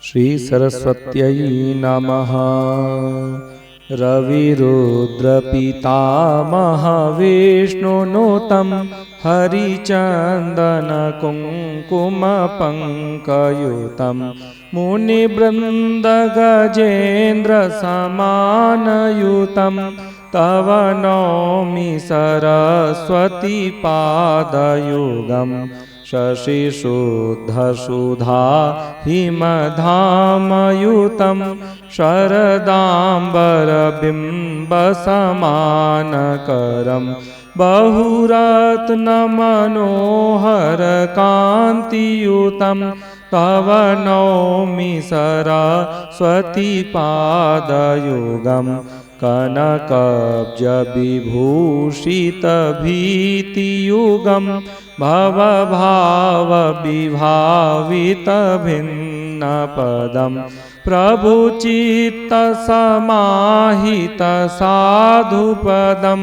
श्री सरस्वत्यै नमः। रविरुद्रपितामहविष्णुनुतं हरिचन्दनकुङ्कुमपङ्कयुतं मुनिवृन्दगजेन्द्रसमानयुतं तव नौमि सरस्वतीपादयुगम्। शशिशुद्धसुधा हिमधामयुतं शरदाम्बरबिम्बसमानकरं बहुरत्नमनोहरकान्तियुतं तव नौमि सरस्वतीपादयुगम्। कनकब्जविभूषितभीतियुगं भवभावविभावितभिन्नपदं प्रभुचित्तसमाहितसाधुपदं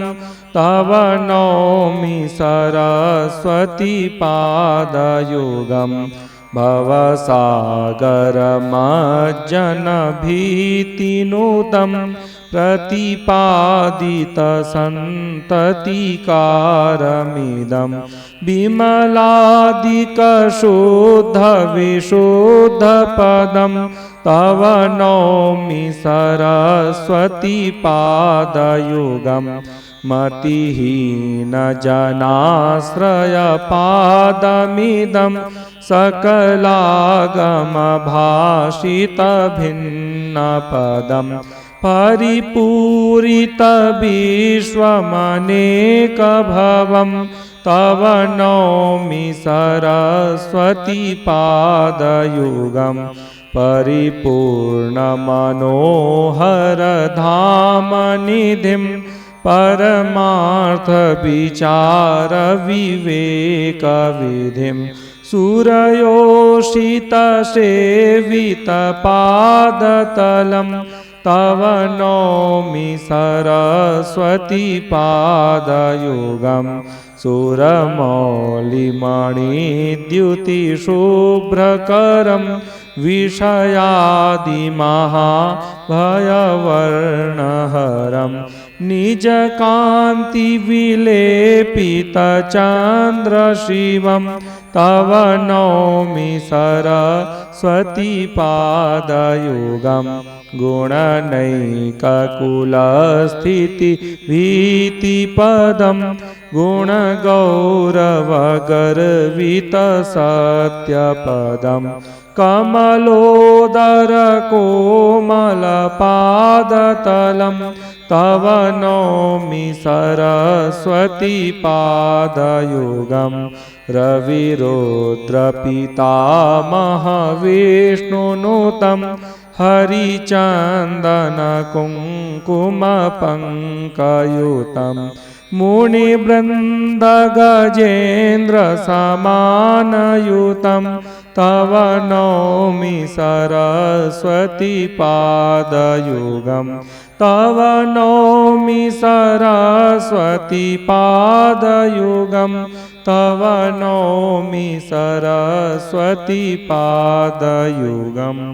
तव नौमि सरस्वतीपादयुगम्। भवसागरमज्जनभीतिनुतं प्रतिपादितसन्ततिकारमिदं विमलादिकशुद्धविशुद्धपदं तव नौमि सरस्वतीपादयुगम्। मतिहीनजनाश्रयपादमिदं सकलागमभाषितभिन्नपदं परिपूरितविश्वमनेकभवं तव नौमि सरस्वतीपादयुगम्। परिपूर्णमनोहरधामनिधिं परमार्थविचारविवेकविधिं सुरयोषितसेवितपादतलं तव नौमि सरस्वतीपादयुगम्। सुरमौलिमणिद्युतिशुभ्रकरं विषयादिमहाभयवर्णहरं निजकान्तिविलेपितचन्द्रशिवं तव नौमि सरस्वतीपादयुगम्। गुणनैककुलस्थितिभीतिपदं गुणगौरवगर्वितसत्यपदं कमलोदरकोमलपादतलं तव नौमि सरस्वतीपादयुगम्। रविरुद्रपितामहविष्णुनुतं हरिचन्दनकुङ्कुमपङ्कयुतं मुनिवृन्दगजेन्द्रसमानयुतं तव नौमि सरस्वतीपादयुगम्। तव नौमि सरस्वतीपादयुगम्। तव नौमि सरस्वतीपादयुगम्।